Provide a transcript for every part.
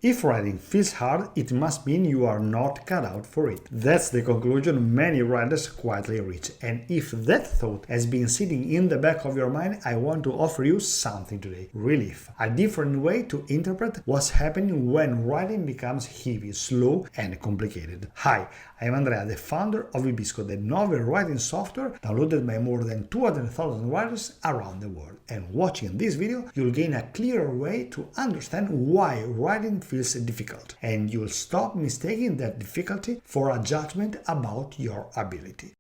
If writing feels hard, it must mean you are not cut out for it. That's the conclusion many writers quietly reach. And if that thought has been sitting in the back of your mind, I want to offer you something today. Relief. A different way to interpret what's happening when writing becomes heavy, slow, and complicated. Hi, I'm Andrea, the founder of bibisco, the novel writing software downloaded by more than 200,000 writers around the world. And watching this video, you'll gain a clearer way to understand why writing feels difficult, and you'll stop mistaking that difficulty for a judgment about your ability.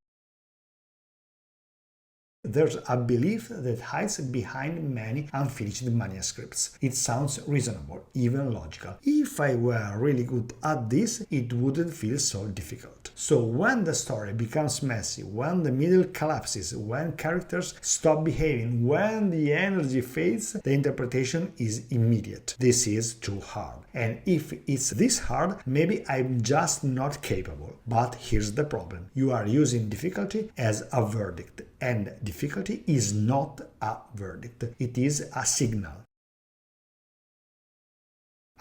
There's a belief that hides behind many unfinished manuscripts. It sounds reasonable, even logical. If I were really good at this, it wouldn't feel so difficult. So when the story becomes messy, when the middle collapses, when characters stop behaving, when the energy fades, the interpretation is immediate. This is too hard. And if it's this hard, maybe I'm just not capable. But here's the problem. You are using difficulty as a verdict. And difficulty is not a verdict, it is a signal.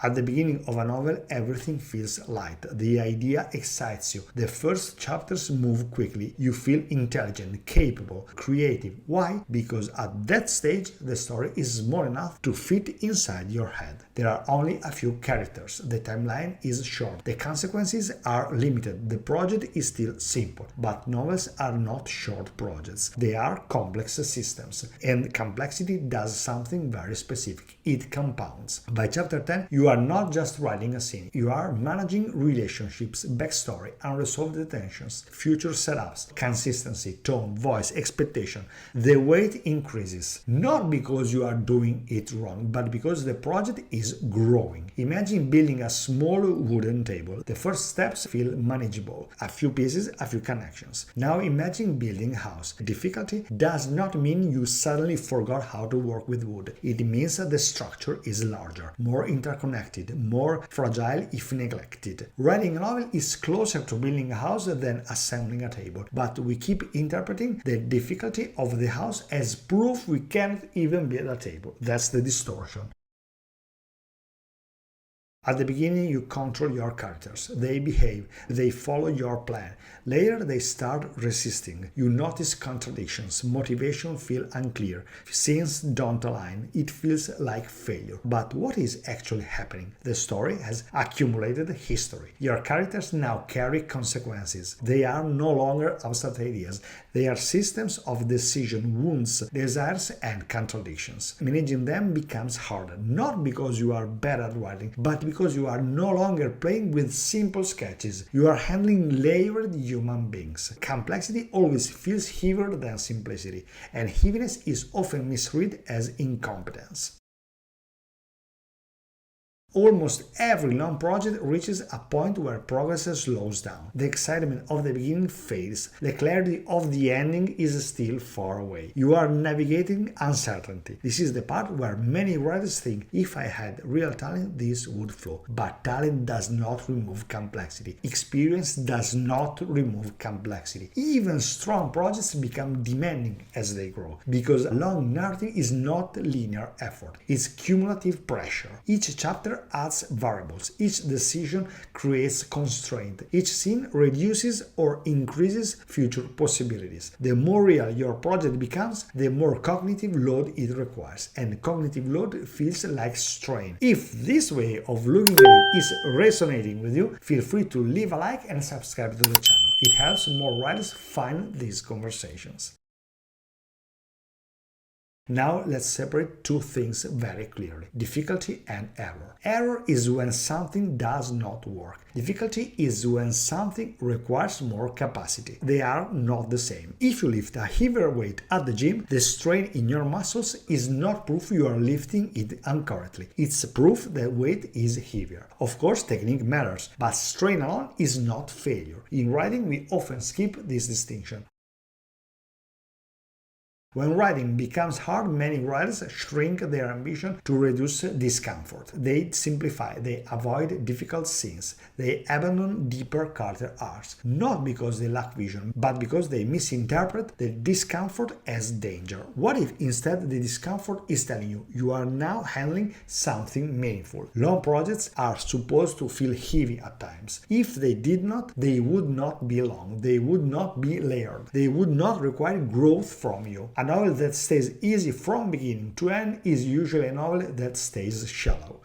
At the beginning of a novel, everything feels light. The idea excites you. The first chapters move quickly. You feel intelligent, capable, creative. Why? Because at that stage, the story is small enough to fit inside your head. There are only a few characters. The timeline is short. The consequences are limited. The project is still simple. But novels are not short projects. They are complex systems. And complexity does something very specific. It compounds. By chapter 10, you are not just writing a scene, you are managing relationships, backstory, unresolved tensions, future setups, consistency, tone, voice, expectation. The weight increases, not because you are doing it wrong, but because the project is growing. Imagine building a small wooden table. The first steps feel manageable, a few pieces, a few connections. Now imagine building a house. Difficulty does not mean you suddenly forgot how to work with wood. It means that the structure is larger, more interconnected, more fragile if neglected. Writing a novel is closer to building a house than assembling a table, but we keep interpreting the difficulty of the house as proof we can't even build a table. That's the distortion. At the beginning, you control your characters. They behave, they follow your plan. Later, they start resisting. You notice contradictions, motivation feels unclear, scenes don't align, it feels like failure. But what is actually happening? The story has accumulated history. Your characters now carry consequences. They are no longer abstract ideas. They are systems of decision, wounds, desires, and contradictions. Managing them becomes harder, not because you are bad at writing, but because you are no longer playing with simple sketches. You are handling layered human beings. Complexity always feels heavier than simplicity, and heaviness is often misread as incompetence. Almost every long project reaches a point where progress slows down. The excitement of the beginning fades. The clarity of the ending is still far away. You are navigating uncertainty. This is the part where many writers think, if I had real talent, this would flow. But talent does not remove complexity. Experience does not remove complexity. Even strong projects become demanding as they grow, because long narrative is not linear effort. It's cumulative pressure. Each chapter adds variables. Each decision creates constraint. Each scene reduces or increases future possibilities. The more real your project becomes, the more cognitive load it requires. And cognitive load feels like strain. If this way of looking at it is resonating with you, feel free to leave a like and subscribe to the channel. It helps more writers find these conversations. Now let's separate two things very clearly: difficulty and error. Error is when something does not work. Difficulty is when something requires more capacity. They are not the same. If you lift a heavier weight at the gym, the strain in your muscles is not proof you are lifting it incorrectly. It's proof the weight is heavier. Of course, technique matters, but strain alone is not failure. In writing, we often skip this distinction. When writing becomes hard, many writers shrink their ambition to reduce discomfort. They simplify, they avoid difficult scenes, they abandon deeper character arcs, not because they lack vision, but because they misinterpret the discomfort as danger. What if instead the discomfort is telling you you are now handling something meaningful? Long projects are supposed to feel heavy at times. If they did not, they would not be long, they would not be layered, they would not require growth from you. A novel that stays easy from beginning to end is usually a novel that stays shallow.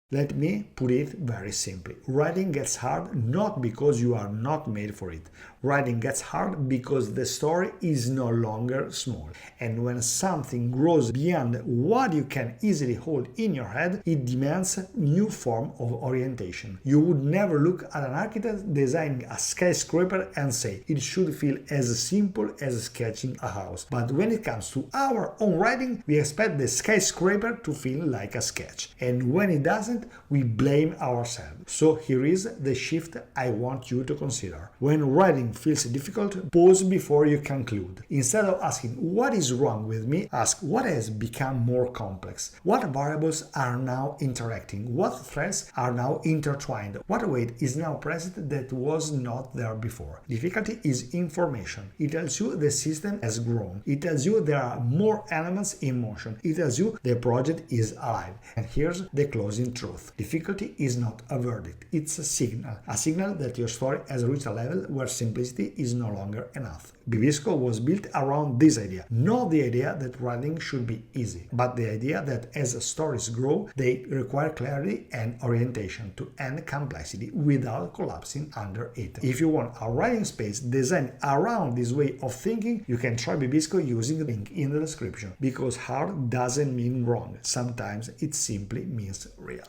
Let me put it very simply. Writing gets hard not because you are not made for it. Writing gets hard because the story is no longer small. And when something grows beyond what you can easily hold in your head, it demands a new form of orientation. You would never look at an architect designing a skyscraper and say it should feel as simple as sketching a house. But when it comes to our own writing, we expect the skyscraper to feel like a sketch. And when it doesn't, we blame ourselves. So here is the shift I want you to consider. When writing feels difficult, pause before you conclude. Instead of asking what is wrong with me, ask what has become more complex. What variables are now interacting? What threads are now intertwined? What weight is now present that was not there before? Difficulty is information. It tells you the system has grown. It tells you there are more elements in motion. It tells you the project is alive. And here's the closing truth. Difficulty is not a verdict, it's a signal that your story has reached a level where simplicity is no longer enough. Bibisco was built around this idea, not the idea that writing should be easy, but the idea that as stories grow, they require clarity and orientation to end complexity without collapsing under it. If you want a writing space designed around this way of thinking, you can try Bibisco using the link in the description, because hard doesn't mean wrong, sometimes it simply means real.